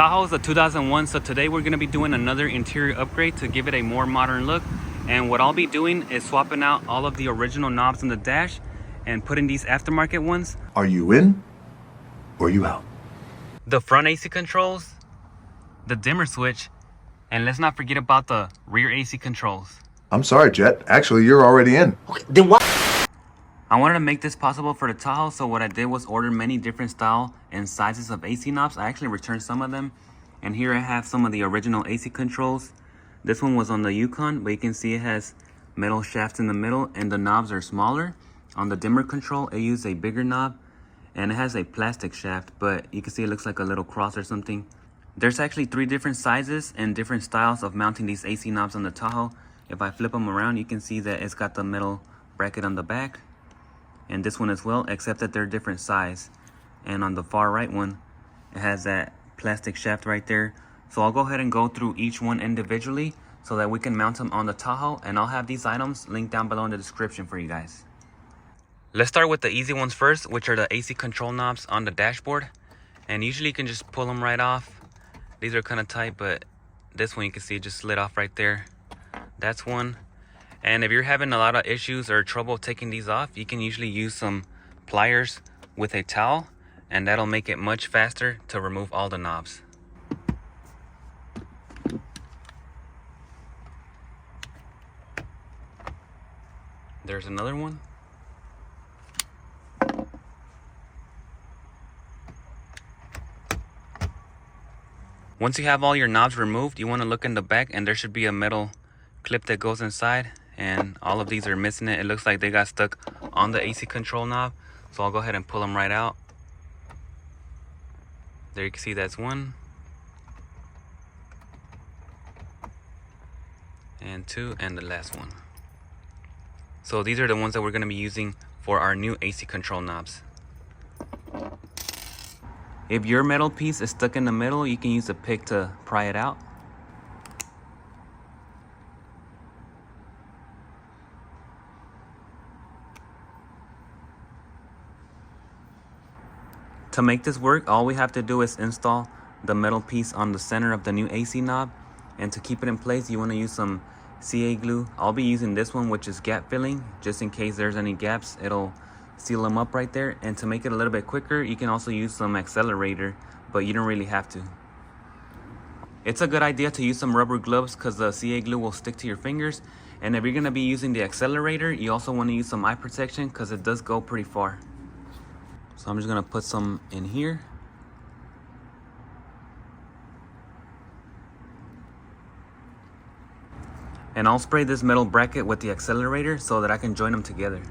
Tahoe is a 2001, so today we're going to be doing another interior upgrade to give it a more modern look. And what I'll be doing is swapping out all of the original knobs in the dash and putting these aftermarket ones. Are you in or you out? The front AC controls, the dimmer switch, and let's not forget about the rear AC controls. I'm sorry, Jet. Actually, you're already in. Okay, then what? I wanted to make this possible for the Tahoe, so what I did was order many different style and sizes of AC knobs. I actually returned some of them, and here I have some of the original AC controls. This one was on the Yukon, but you can see it has metal shafts in the middle, and the knobs are smaller. On the dimmer control, it used a bigger knob, and it has a plastic shaft, but you can see it looks like a little cross or something. There's actually 3 different sizes and different styles of mounting these AC knobs on the Tahoe. If I flip them around, you can see that it's got the metal bracket on the back, and this one as well, except that they're different size. And on the far right one, it has that plastic shaft right there. So I'll go ahead and go through each one individually so that we can mount them on the Tahoe, and I'll have these items linked down below in the description for you guys. Let's start with the easy ones first, which are the AC control knobs on the dashboard. And usually you can just pull them right off. These are kind of tight, but this one you can see just slid off right there. That's one. And if you're having a lot of issues or trouble taking these off, you can usually use some pliers with a towel, and that'll make it much faster to remove all the knobs. There's another one. Once you have all your knobs removed, you want to look in the back, and there should be a metal clip that goes inside, and all of these are missing it. It looks like they got stuck on the AC control knob, so I'll go ahead and pull them right out. There you can see that's one, and 2, and the last one. So these are the ones that we're going to be using for our new AC control knobs. If your metal piece is stuck in the middle, you can use a pick to pry it out. To make this work, all we have to do is install the metal piece on the center of the new AC knob. And to keep it in place, you want to use some CA glue. I'll be using this one, which is gap filling, just in case there's any gaps. It'll seal them up right there. And to make it a little bit quicker, you can also use some accelerator, but you don't really have to. It's a good idea to use some rubber gloves because the CA glue will stick to your fingers. And if you're going to be using the accelerator, you also want to use some eye protection because it does go pretty far. So I'm just going to put some in here. And I'll spray this metal bracket with the accelerator so that I can join them together.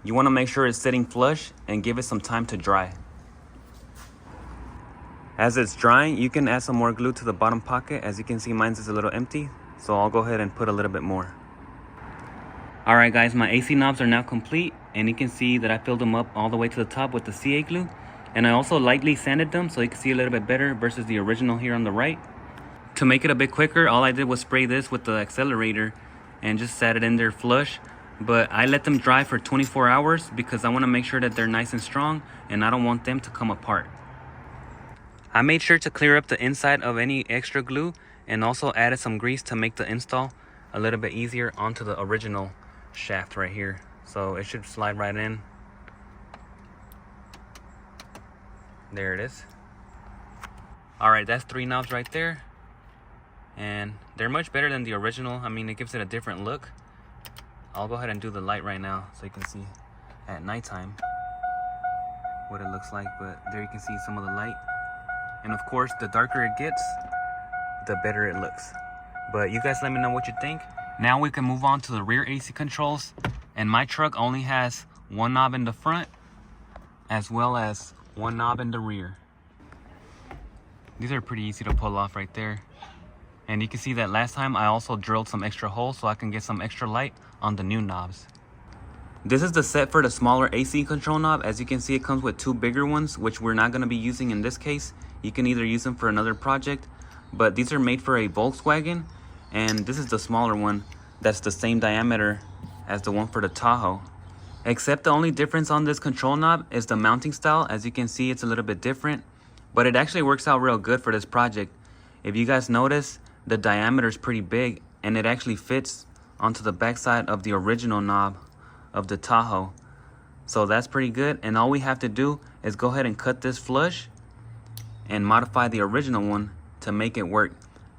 You want to make sure it's sitting flush and give it some time to dry. As it's drying, you can add some more glue to the bottom pocket. As you can see, mine's is a little empty, so I'll go ahead and put a little bit more. Alright guys, my AC knobs are now complete, and you can see that I filled them up all the way to the top with the CA glue. And I also lightly sanded them so you can see a little bit better versus the original here on the right. To make it a bit quicker, all I did was spray this with the accelerator and just sat it in there flush. But I let them dry for 24 hours because I want to make sure that they're nice and strong, and I don't want them to come apart. I made sure to clear up the inside of any extra glue and also added some grease to make the install a little bit easier onto the original shaft right here. So it should slide right in. There it is. Alright, that's 3 knobs right there. And they're much better than the original. I mean, it gives it a different look. I'll go ahead and do the light right now so you can see at nighttime what it looks like. But there you can see some of the light. And of course, the darker it gets, the better it looks. But you guys let me know what you think. Now we can move on to the rear AC controls. And my truck only has 1 knob in the front as well as 1 knob in the rear. These are pretty easy to pull off right there. And you can see that last time I also drilled some extra holes so I can get some extra light on the new knobs. This is the set for the smaller AC control knob. As you can see, it comes with 2 bigger ones, which we're not going to be using in this case. You can either use them for another project, but these are made for a Volkswagen, And this is the smaller one that's the same diameter as the one for the Tahoe. Except the only difference on this control knob is the mounting style. As you can see, it's a little bit different, but it actually works out real good for this project. If you guys notice, the diameter is pretty big and it actually fits onto the backside of the original knob of the Tahoe. So that's pretty good, and all we have to do is go ahead and cut this flush and modify the original one to make it work.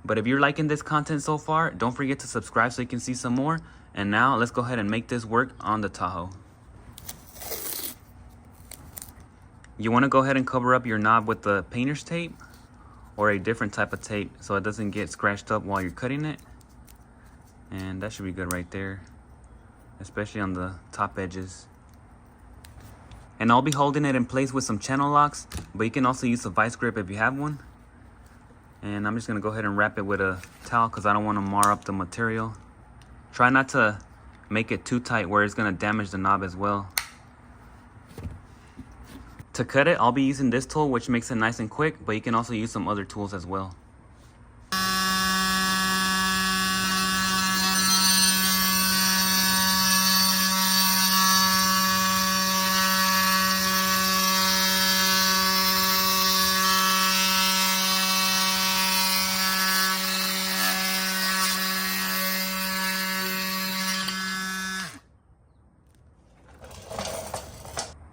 But if you're liking this content so far, don't forget to subscribe so you can see some more. And now let's go ahead and make this work on the Tahoe. You want to go ahead and cover up your knob with the painter's tape or a different type of tape so it doesn't get scratched up while you're cutting it. And that should be good right there, especially on the top edges. And I'll be holding it in place with some channel locks, but you can also use a vice grip if you have one. And I'm just gonna go ahead and wrap it with a towel because I don't want to mar up the material. Try not to make it too tight where it's gonna damage the knob as well. To cut it, I'll be using this tool, which makes it nice and quick, but you can also use some other tools as well.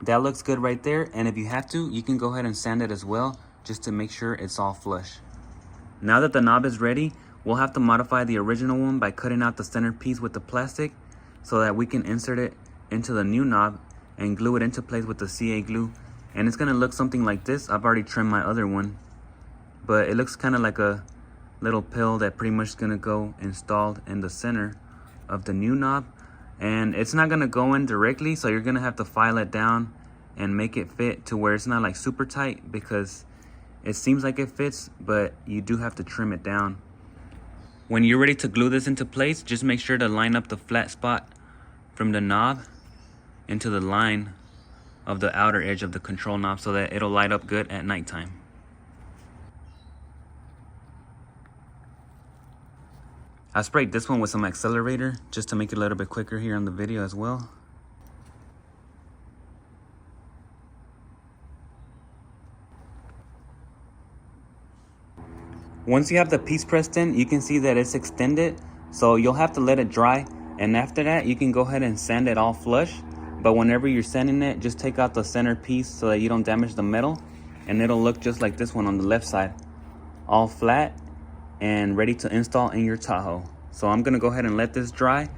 That looks good right there, and if you have to, you can go ahead and sand it as well, just to make sure it's all flush. Now that the knob is ready, we'll have to modify the original one by cutting out the center piece with the plastic so that we can insert it into the new knob and glue it into place with the CA glue. And it's gonna look something like this. I've already trimmed my other one, but it looks kind of like a little pill that pretty much is gonna go installed in the center of the new knob. And it's not gonna go in directly, so you're gonna have to file it down and make it fit to where it's not like super tight, because it seems like it fits, but you do have to trim it down. When you're ready to glue this into place, just make sure to line up the flat spot from the knob into the line of the outer edge of the control knob so that it'll light up good at nighttime. I sprayed this one with some accelerator just to make it a little bit quicker here on the video as well. Once you have the piece pressed in, you can see that it's extended, so you'll have to let it dry, and after that you can go ahead and sand it all flush. But whenever you're sanding it, just take out the center piece so that you don't damage the metal, and it'll look just like this one on the left side, all flat and ready to install in your Tahoe. So I'm gonna go ahead and let this dry.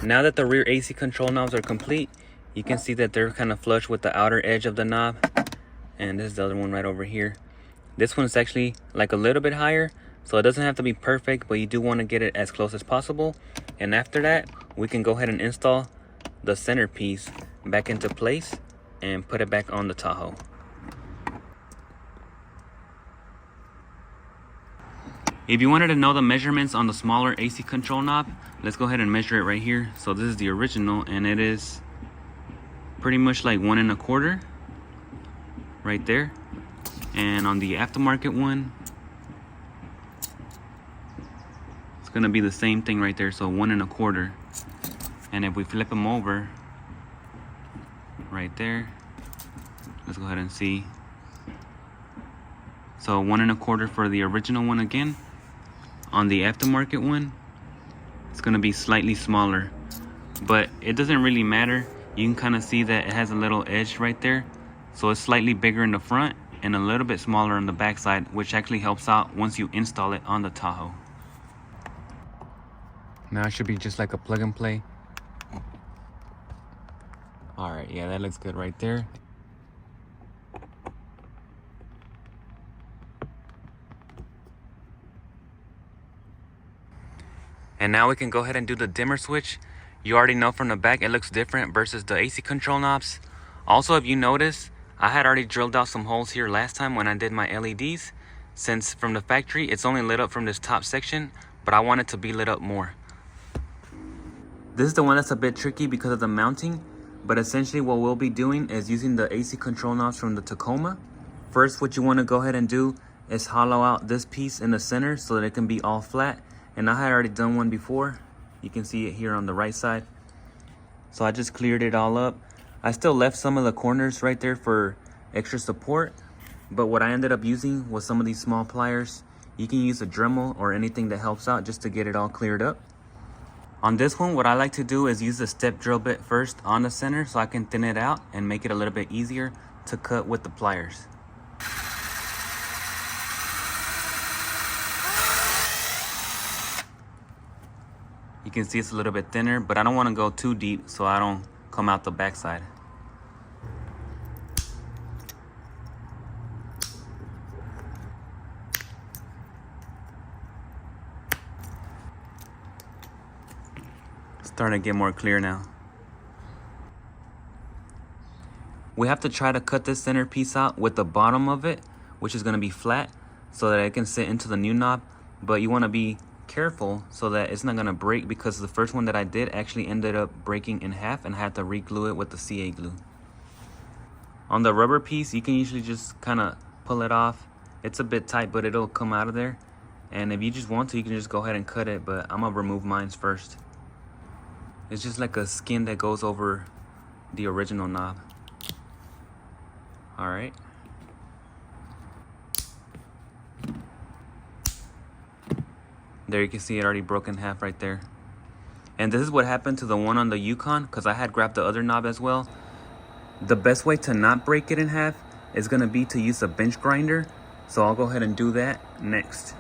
Now that the rear AC control knobs are complete, you can see that they're kind of flush with the outer edge of the knob. And this is the other one right over here. This one's actually like a little bit higher, so it doesn't have to be perfect, but you do want to get it as close as possible. And after that, we can go ahead and install the centerpiece back into place and put it back on the Tahoe. If you wanted to know the measurements on the smaller AC control knob, let's go ahead and measure it right here. So this is the original, and it is pretty much like 1 1/4 right there. And on the aftermarket one, it's gonna be the same thing right there, so 1 1/4. And if we flip them over right there, let's go ahead and see. So 1 1/4 for the original one again. On the aftermarket one, it's gonna be slightly smaller, but it doesn't really matter. You can kind of see that it has a little edge right there, so it's slightly bigger in the front and a little bit smaller on the back side, which actually helps out once you install it on the Tahoe. Now it should be just like a plug and play. All right, yeah, that looks good right there. And now we can go ahead and do the dimmer switch. You already know from the back it looks different versus the AC control knobs. Also, if you notice, I had already drilled out some holes here last time when I did my LEDs. Since from the factory it's only lit up from this top section, but I want it to be lit up more. This is the one that's a bit tricky because of the mounting, But essentially what we'll be doing is using the AC control knobs from the Tacoma. First, what you want to go ahead and do is hollow out this piece in the center so that it can be all flat. And I had already done one before. You can see it here on the right side. So I just cleared it all up. I still left some of the corners right there for extra support. But what I ended up using was some of these small pliers. You can use a Dremel or anything that helps out just to get it all cleared up. On this one, what I like to do is use the step drill bit first on the center so I can thin it out and make it a little bit easier to cut with the pliers. You can see it's a little bit thinner, but I don't want to go too deep so I don't come out the backside. Starting to get more clear now. We have to try to cut this center piece out with the bottom of it, which is going to be flat, so that it can sit into the new knob. But you want to be careful so that it's not going to break, because the first one that I did actually ended up breaking in half and had to re-glue it with the CA glue. On the rubber piece, you can usually just kind of pull it off. It's a bit tight, but it'll come out of there. And if you just want to, you can just go ahead and cut it, but I'm going to remove mine first. It's just like a skin that goes over the original knob. All right. There you can see it already broke in half right there. And this is what happened to the one on the Yukon, because I had grabbed the other knob as well. The best way to not break it in half is going to be to use a bench grinder. So I'll go ahead and do that next.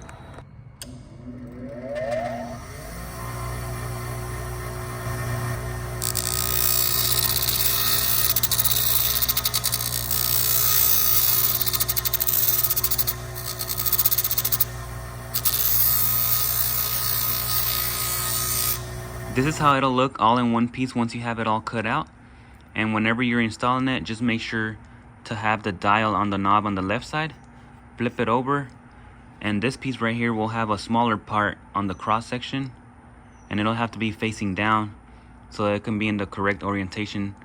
This is how it'll look all in one piece once you have it all cut out. And whenever you're installing it, just make sure to have the dial on the knob on the left side. Flip it over, and this piece right here will have a smaller part on the cross section, and it'll have to be facing down so that it can be in the correct orientation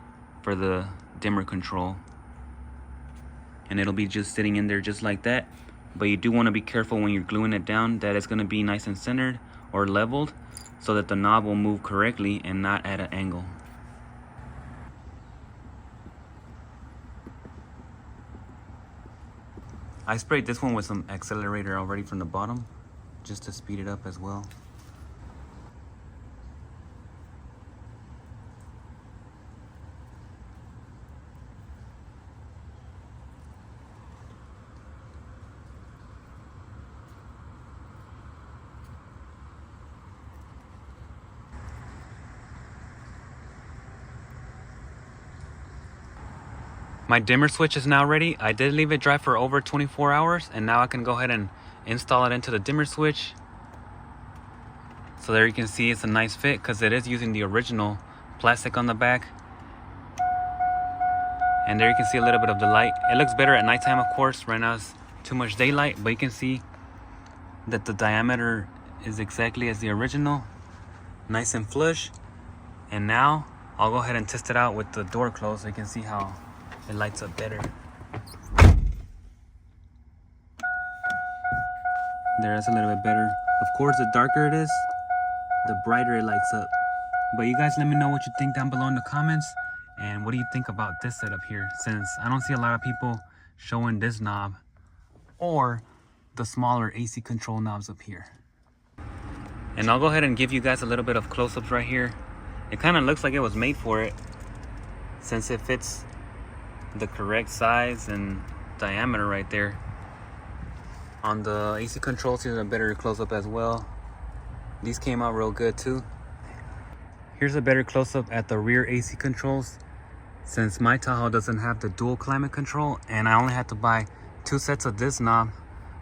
for the dimmer control. And it'll be just sitting in there just like that. But you do want to be careful when you're gluing it down that it's going to be nice and centered or leveled, so that the knob will move correctly and not at an angle. I sprayed this one with some accelerator already from the bottom, just to speed it up as well. My dimmer switch is now ready. I did leave it dry for over 24 hours, and now I can go ahead and install it into the dimmer switch. So there you can see it's a nice fit because it is using the original plastic on the back. And there you can see a little bit of the light. It looks better at nighttime, of course. Right now it's too much daylight, but you can see that the diameter is exactly as the original. Nice and flush. And now I'll go ahead and test it out with the door closed so you can see how it lights up better. There, that's a little bit better. Of course, the darker it is, the brighter it lights up. But you guys let me know what you think down below in the comments. And what do you think about this setup here? Since I don't see a lot of people showing this knob or the smaller AC control knobs up here. And I'll go ahead and give you guys a little bit of close-ups right here. It kind of looks like it was made for it, since it fits the correct size and diameter right there. On the AC controls, here's a better close-up as well. These came out real good too. Here's a better close-up at the rear AC controls, since my Tahoe doesn't have the dual climate control, and I only had to buy 2 sets of this knob,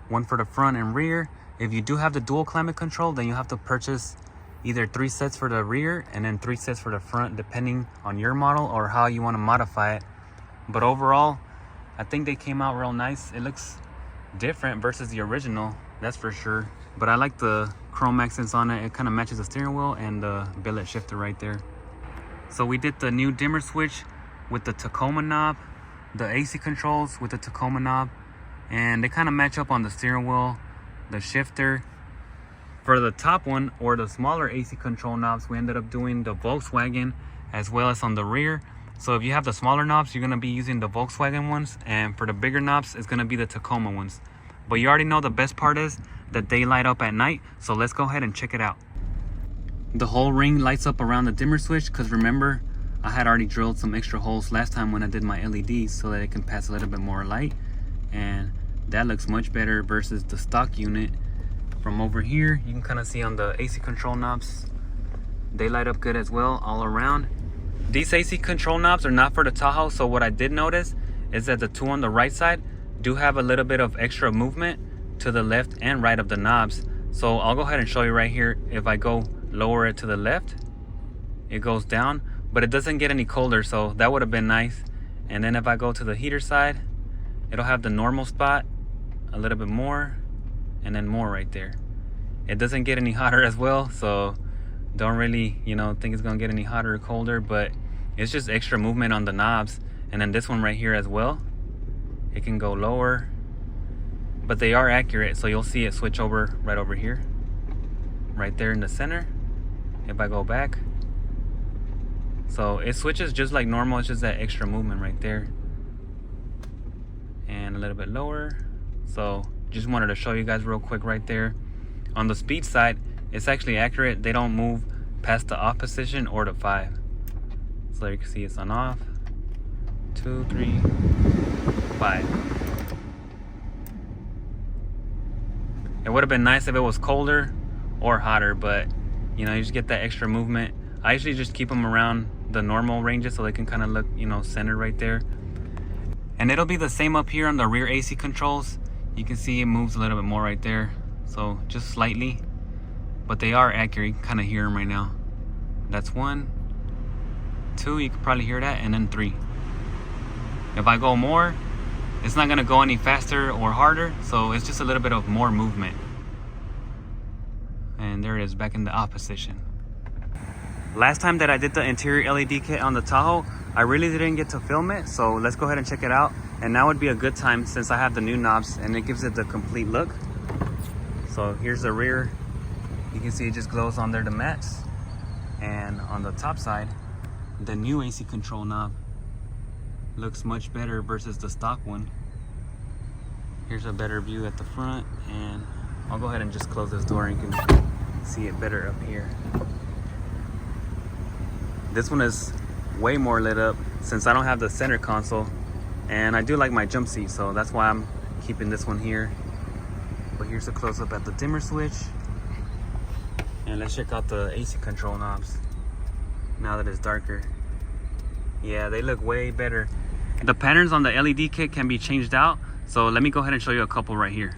one for the front and rear. If you do have the dual climate control, then you have to purchase either 3 sets for the rear and then 3 sets for the front, depending on your model or how you want to modify it. But overall, I think they came out real nice. It looks different versus the original, that's for sure. But I like the chrome accents on it. It kind of matches the steering wheel and the billet shifter right there. So we did the new dimmer switch with the Tacoma knob, the AC controls with the Tacoma knob, and they kind of match up on the steering wheel, the shifter. For the top one, or the smaller AC control knobs, we ended up doing the Volkswagen as well as on the rear. So if you have the smaller knobs, you're going to be using the Volkswagen ones, and for the bigger knobs, it's going to be the Tacoma ones. But you already know the best part is that they light up at night, so let's go ahead and check it out. The whole ring lights up around the dimmer switch, because remember, I had already drilled some extra holes last time when I did my LEDs so that it can pass a little bit more light, and that looks much better versus the stock unit. From over here, you can kind of see on the AC control knobs, they light up good as well all around. These AC control knobs are not for the Tahoe, so what I did notice is that the two on the right side do have a little bit of extra movement to the left and right of the knobs. So I'll go ahead and show you right here. If I go lower it to the left, it goes down, but it doesn't get any colder, so that would have been nice. And then if I go to the heater side, it'll have the normal spot, a little bit more, and then more right there. It doesn't get any hotter as well, so don't really, think it's gonna get any hotter or colder, but it's just extra movement on the knobs. And then this one right here as well, it can go lower, but they are accurate, so you'll see it switch over right over here, right there in the center. If I go back, so it switches just like normal, it's just that extra movement right there. And a little bit lower. So just wanted to show you guys real quick right there. On the speed side, it's actually accurate. They don't move past the off position or the 5. So you can see it's on off, 2, 3, 5. It would have been nice if it was colder or hotter, but you just get that extra movement. I usually just keep them around the normal ranges so they can kind of look, centered right there. And it'll be the same up here on the rear AC controls. You can see it moves a little bit more right there, so just slightly, but they are accurate. You can kind of hear them right now. That's 1, 2, you can probably hear that, and then 3. If I go more, it's not gonna go any faster or harder, so it's just a little bit of more movement. And there it is, back in the off position. Last time that I did the interior LED kit on the Tahoe, I really didn't get to film it, so let's go ahead and check it out. And now would be a good time since I have the new knobs and it gives it the complete look. So here's the rear. You can see it just glows on there, the mats. And on the top side, the new AC control knob looks much better versus the stock one. Here's a better view at the front, and I'll go ahead and just close this door and you can see it better up here. This one is way more lit up since I don't have the center console, and I do like my jump seat, so that's why I'm keeping this one here. But here's a close-up at the dimmer switch, and let's check out the AC control knobs now that it's darker. Yeah, they look way better. The patterns on the LED kit can be changed out, so let me go ahead and show you a couple right here.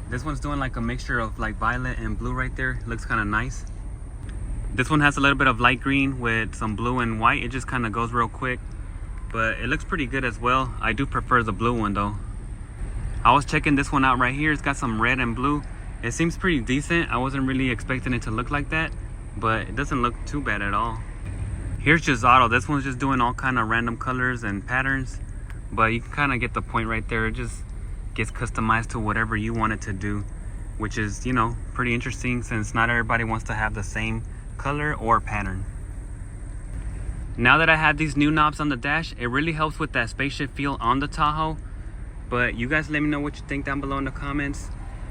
This one's doing like a mixture of like violet and blue right there. Looks kind of nice. This one has a little bit of light green with some blue and white. It just kind of goes real quick, but it looks pretty good as well. I do prefer the blue one though. I was checking this one out right here. It's got some red and blue. It seems pretty decent. I wasn't really expecting it to look like that, but it doesn't look too bad at all. Here's just auto. This one's just doing all kind of random colors and patterns, but you can kind of get the point right there. It just gets customized to whatever you want it to do, which is, pretty interesting since not everybody wants to have the same color or pattern. Now that I have these new knobs on the dash, it really helps with that spaceship feel on the Tahoe. But you guys let me know what you think down below in the comments.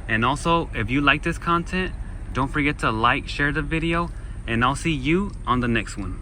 And also, if you like this content, don't forget to like, share the video, and I'll see you on the next one.